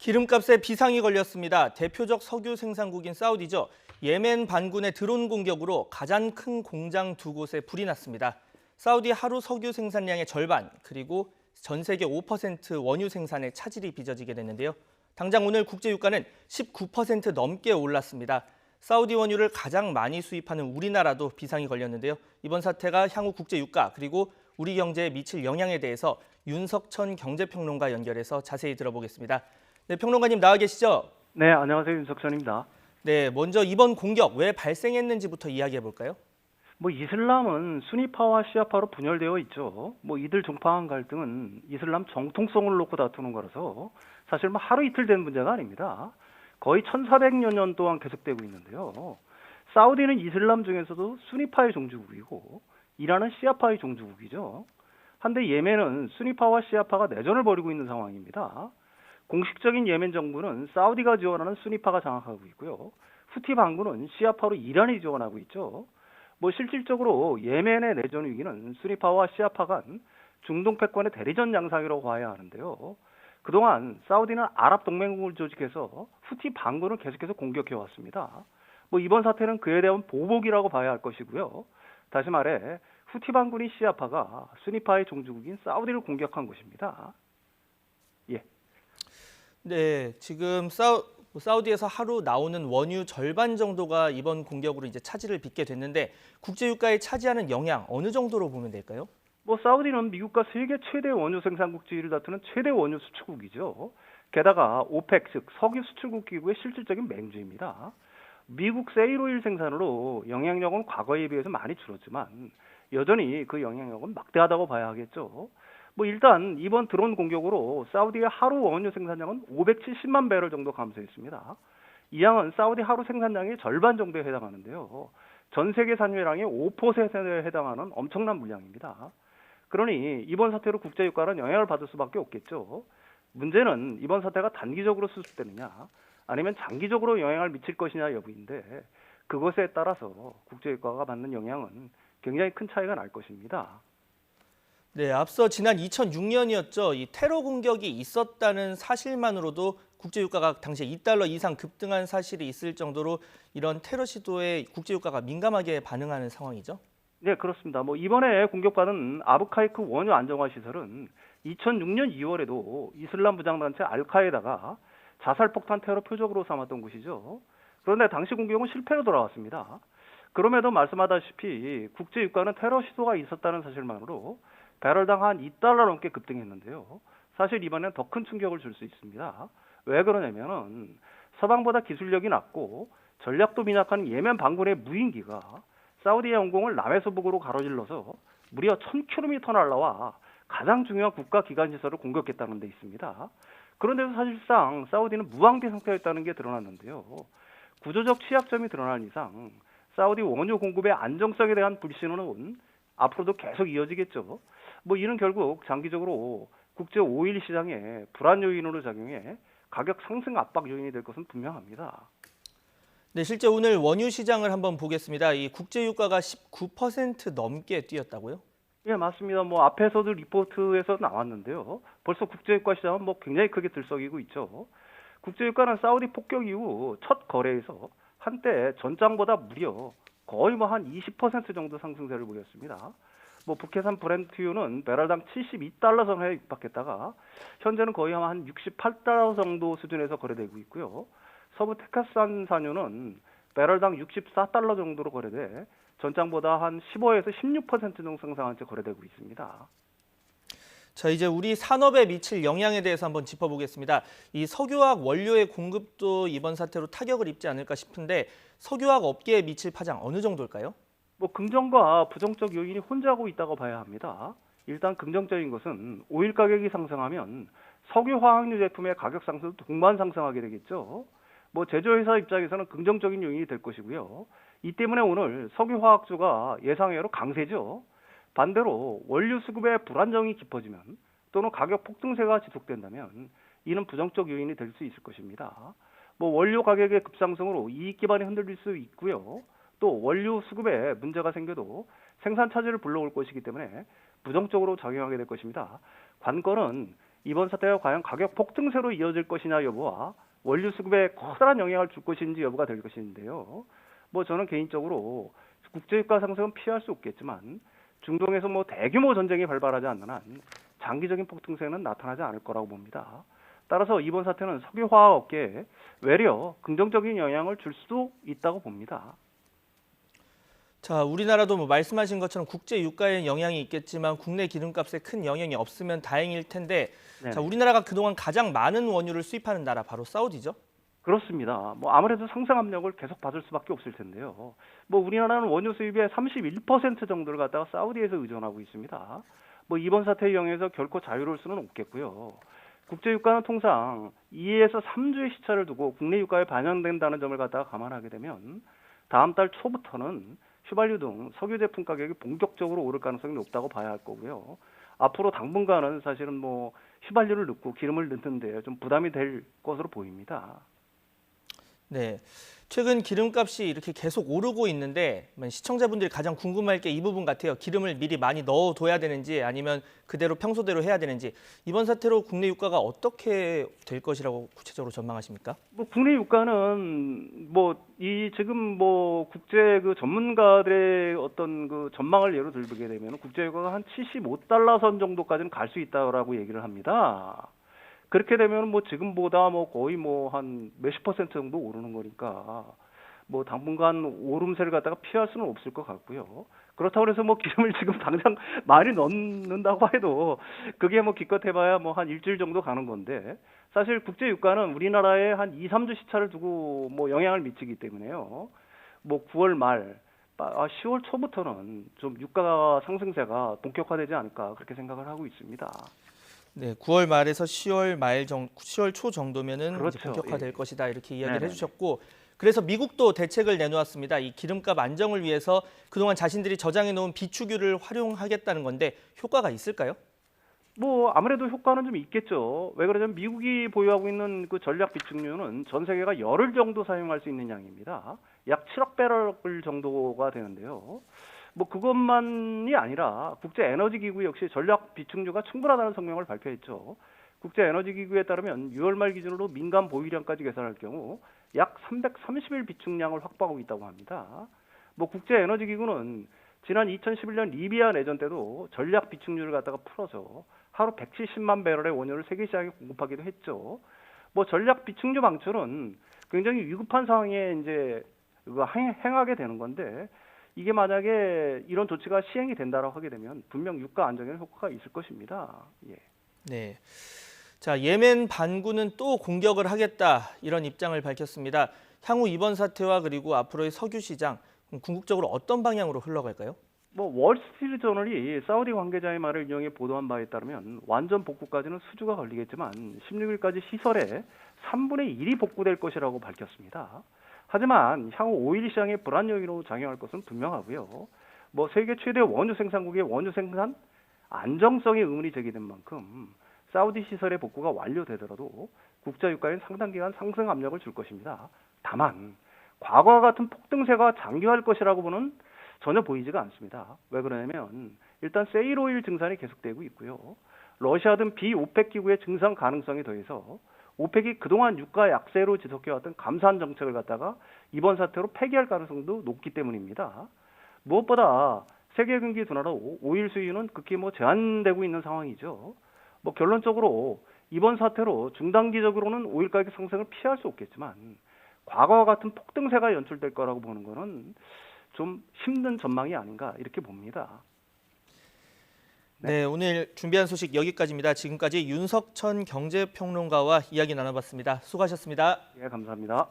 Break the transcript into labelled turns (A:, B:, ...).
A: 기름값에 비상이 걸렸습니다. 대표적 석유 생산국인 사우디죠. 예멘 반군의 드론 공격으로 가장 큰 공장 두 곳에 불이 났습니다. 사우디 하루 석유 생산량의 절반, 그리고 전 세계 5% 원유 생산에 차질이 빚어지게 됐는데요. 당장 오늘 국제유가는 19% 넘게 올랐습니다. 사우디 원유를 가장 많이 수입하는 우리나라도 비상이 걸렸는데요. 이번 사태가 향후 국제유가 그리고 우리 경제에 미칠 영향에 대해서 윤석천 경제평론가 연결해서 자세히 들어보겠습니다. 네, 평론가님 나와 계시죠?
B: 네, 안녕하세요. 윤석천입니다.
A: 네, 먼저 이번 공격 왜 발생했는지부터 이야기해 볼까요?
B: 이슬람은 수니파와 시아파로 분열되어 있죠. 이들 종파 갈등은 이슬람 정통성을 놓고 다투는 거라서 사실 하루 이틀 된 문제가 아닙니다. 거의 1400여 년 동안 계속되고 있는데요. 사우디는 이슬람 중에서도 수니파의 종주국이고 이란은 시아파의 종주국이죠. 한데 예멘은 수니파와 시아파가 내전을 벌이고 있는 상황입니다. 공식적인 예멘 정부는 사우디가 지원하는 수니파가 장악하고 있고요. 후티 반군은 시아파로 이란이 지원하고 있죠. 실질적으로 예멘의 내전 위기는 수니파와 시아파 간 중동 패권의 대리전 양상이라고 봐야 하는데요. 그동안 사우디는 아랍 동맹국을 조직해서 후티 반군을 계속해서 공격해 왔습니다. 이번 사태는 그에 대한 보복이라고 봐야 할 것이고요. 다시 말해 후티 반군인 시아파가 수니파의 종주국인 사우디를 공격한 것입니다. 예.
A: 네, 지금 사우디에서 하루 나오는 원유 절반 정도가 이번 공격으로 이제 차질을 빚게 됐는데 국제유가에 차지하는 영향 어느 정도로 보면 될까요?
B: 사우디는 미국과 세계 최대 원유 생산국 지위를 다투는 최대 원유 수출국이죠. 게다가 오펙 즉 석유 수출국 기구의 실질적인 맹주입니다. 미국 세일오일 생산으로 영향력은 과거에 비해서 많이 줄었지만 여전히 그 영향력은 막대하다고 봐야 하겠죠. 일단 이번 드론 공격으로 사우디의 하루 원유 생산량은 570만 배럴 정도 감소했습니다. 이 양은 사우디 하루 생산량의 절반 정도에 해당하는데요. 전 세계 산유량의 5%에 해당하는 엄청난 물량입니다. 그러니 이번 사태로 국제유가는 영향을 받을 수밖에 없겠죠. 문제는 이번 사태가 단기적으로 수습되느냐 아니면 장기적으로 영향을 미칠 것이냐 여부인데 그것에 따라서 국제유가가 받는 영향은 굉장히 큰 차이가 날 것입니다.
A: 네, 앞서 지난 2006년이었죠. 이 테러 공격이 있었다는 사실만으로도 국제유가가 당시에 2달러 이상 급등한 사실이 있을 정도로 이런 테러 시도에 국제유가가 민감하게 반응하는 상황이죠.
B: 네, 그렇습니다. 이번에 공격받은 아부카이크 원유 안정화 시설은 2006년 2월에도 이슬람 무장단체 알카에다가 자살폭탄 테러 표적으로 삼았던 곳이죠. 그런데 당시 공격은 실패로 돌아왔습니다. 그럼에도 말씀하다시피 국제유가는 테러 시도가 있었다는 사실만으로 배럴당 한 2달러 넘게 급등했는데요. 사실 이번엔 더 큰 충격을 줄 수 있습니다. 왜 그러냐면은 서방보다 기술력이 낮고 전략도 미약한 예멘 반군의 무인기가 사우디의 영공을 남에서 북으로 가로질러서 무려 1000km 날라와 가장 중요한 국가 기관 시설을 공격했다는 데 있습니다. 그런데도 사실상 사우디는 무방비 상태였다는 게 드러났는데요. 구조적 취약점이 드러난 이상 사우디 원유 공급의 안정성에 대한 불신호는 앞으로도 계속 이어지겠죠. 이는 결국 장기적으로 국제 오일 시장에 불안 요인으로 작용해 가격 상승 압박 요인이 될 것은 분명합니다.
A: 네, 실제 오늘 원유 시장을 한번 보겠습니다. 이 국제유가가 19% 넘게 뛰었다고요?
B: 예, 맞습니다. 앞에서도 리포트에서 나왔는데요. 벌써 국제유가 시장은 굉장히 크게 들썩이고 있죠. 국제유가는 사우디 폭격 이후 첫 거래에서 한때 전장보다 무려 거의 한 20% 정도 상승세를 보였습니다. 북해산 브렌트유는 배럴당 72달러 선에 육박했다가 현재는 거의 한 68달러 정도 수준에서 거래되고 있고요. 서부 텍사스산 산유는 배럴당 64달러 정도로 거래돼 전장보다 한 15에서 16% 정도 상승한 채 거래되고 있습니다.
A: 자, 이제 우리 산업에 미칠 영향에 대해서 한번 짚어보겠습니다. 이 석유화학 원료의 공급도 이번 사태로 타격을 입지 않을까 싶은데 석유화학 업계에 미칠 파장 어느 정도일까요?
B: 긍정과 부정적 요인이 혼재하고 있다고 봐야 합니다. 일단 긍정적인 것은 오일 가격이 상승하면 석유 화학류 제품의 가격 상승도 동반 상승하게 되겠죠. 제조회사 입장에서는 긍정적인 요인이 될 것이고요. 이 때문에 오늘 석유 화학주가 예상외로 강세죠. 반대로 원료 수급의 불안정이 깊어지면 또는 가격 폭등세가 지속된다면 이는 부정적 요인이 될 수 있을 것입니다. 원료 가격의 급상승으로 이익 기반이 흔들릴 수 있고요. 또 원료 수급에 문제가 생겨도 생산 차질을 불러올 것이기 때문에 부정적으로 작용하게 될 것입니다. 관건은 이번 사태가 과연 가격 폭등세로 이어질 것이냐 여부와 원유 수급에 커다란 영향을 줄 것인지 여부가 될 것인데요. 뭐 저는 개인적으로 국제유가 상승은 피할 수 없겠지만 중동에서 뭐 대규모 전쟁이 발발하지 않는 한 장기적인 폭등세는 나타나지 않을 거라고 봅니다. 따라서 이번 사태는 석유화학 업계에 외려 긍정적인 영향을 줄 수도 있다고 봅니다.
A: 자, 우리나라도 뭐 말씀하신 것처럼 국제 유가에 영향이 있겠지만 국내 기름값에 큰 영향이 없으면 다행일 텐데,
B: 네네.
A: 자, 우리나라가 그동안 가장 많은 원유를 수입하는 나라 바로 사우디죠?
B: 그렇습니다. 뭐 아무래도 상승 압력을 계속 받을 수밖에 없을 텐데요. 뭐 우리나라는 원유 수입의 31% 정도를 갖다가 사우디에서 의존하고 있습니다. 뭐 이번 사태에 영해서 결코 자유로울 수는 없겠고요. 국제 유가는 통상 2에서 3주의 시차를 두고 국내 유가에 반영된다는 점을 갖다가 감안하게 되면 다음 달 초부터는 휘발유 등 석유 제품 가격이 본격적으로 오를 가능성이 높다고 봐야 할 거고요. 앞으로 당분간은 사실은 뭐 휘발유를 넣고 기름을 넣는데 좀 부담이 될 것으로 보입니다.
A: 네, 최근 기름값이 이렇게 계속 오르고 있는데 시청자분들이 가장 궁금할 게 이 부분 같아요. 기름을 미리 많이 넣어둬야 되는지 아니면 그대로 평소대로 해야 되는지, 이번 사태로 국내 유가가 어떻게 될 것이라고 구체적으로 전망하십니까?
B: 뭐 국내 유가는 뭐 이 지금 뭐 국제 그 전문가들의 어떤 그 전망을 예로 들게 되면 국제 유가가 한 75달러 선 정도까지는 갈 수 있다라고 얘기를 합니다. 그렇게 되면 뭐 지금보다 뭐 거의 뭐 한 몇십 퍼센트 정도 오르는 거니까 뭐 당분간 오름세를 갖다가 피할 수는 없을 것 같고요. 그렇다고 해서 뭐 기름을 지금 당장 많이 넣는다고 해도 그게 뭐 기껏 해봐야 뭐 한 일주일 정도 가는 건데, 사실 국제 유가는 우리나라에 한 2, 3주 시차를 두고 뭐 영향을 미치기 때문에요. 뭐 9월 말, 10월 초부터는 좀 유가 상승세가 본격화되지 않을까 그렇게 생각을 하고 있습니다.
A: 네, 9월 말에서 10월 초 정도면은 이제
B: 그렇죠.
A: 본격화될
B: 예.
A: 것이다 이렇게 이야기를
B: 네네네.
A: 해주셨고, 그래서 미국도 대책을 내놓았습니다. 이 기름값 안정을 위해서 그동안 자신들이 저장해 놓은 비축유를 활용하겠다는 건데 효과가 있을까요?
B: 뭐 아무래도 효과는 좀 있겠죠. 왜 그러냐면 미국이 보유하고 있는 그 전략 비축유는 전 세계가 열흘 정도 사용할 수 있는 양입니다. 약 7억 배럴 정도가 되는데요. 뭐 그것만이 아니라 국제 에너지 기구 역시 전략 비축유가 충분하다는 성명을 발표했죠. 국제 에너지 기구에 따르면 6월 말 기준으로 민간 보유량까지 계산할 경우 약 330일 비축량을 확보하고 있다고 합니다. 뭐 국제 에너지 기구는 지난 2011년 리비아 내전 때도 전략 비축유를 갖다가 풀어서 하루 170만 배럴의 원유를 세계 시장에 공급하기도 했죠. 뭐 전략 비축유 방출은 굉장히 위급한 상황에 이제 행하게 되는 건데, 이게 만약에 이런 조치가 시행이 된다라고 하게 되면 분명 유가 안정에는 효과가 있을 것입니다. 예.
A: 네. 자, 예멘 반군은 또 공격을 하겠다 이런 입장을 밝혔습니다. 향후 이번 사태와 그리고 앞으로의 석유 시장 궁극적으로 어떤 방향으로 흘러갈까요?
B: 뭐 월스트리트 저널이 사우디 관계자의 말을 인용해 보도한 바에 따르면 완전 복구까지는 수주가 걸리겠지만 16일까지 시설의 3분의 1이 복구될 것이라고 밝혔습니다. 하지만 향후 오일 시장에 불안 요인으로 작용할 것은 분명하고요. 뭐 세계 최대 원유 생산국의 원유 생산 안정성에 의문이 제기된 만큼 사우디 시설의 복구가 완료되더라도 국제 유가엔 상당 기간 상승 압력을 줄 것입니다. 다만 과거와 같은 폭등세가 장기화할 것이라고 보는 전혀 보이지가 않습니다. 왜 그러냐면 일단 세일 오일 증산이 계속되고 있고요. 러시아 등 비오펙 기구의 증산 가능성에 더해서 오펙이 그동안 유가 약세로 지속해왔던 감산 정책을 갖다가 이번 사태로 폐기할 가능성도 높기 때문입니다. 무엇보다 세계 경기 둔화로 오일 수요는 극히 뭐 제한되고 있는 상황이죠. 뭐 결론적으로 이번 사태로 중단기적으로는 오일 가격 상승을 피할 수 없겠지만 과거와 같은 폭등세가 연출될 거라고 보는 것은 좀 힘든 전망이 아닌가 이렇게 봅니다.
A: 네, 오늘 준비한 소식 여기까지입니다. 지금까지 윤석천 경제평론가와 이야기 나눠봤습니다. 수고하셨습니다.
B: 예, 감사합니다.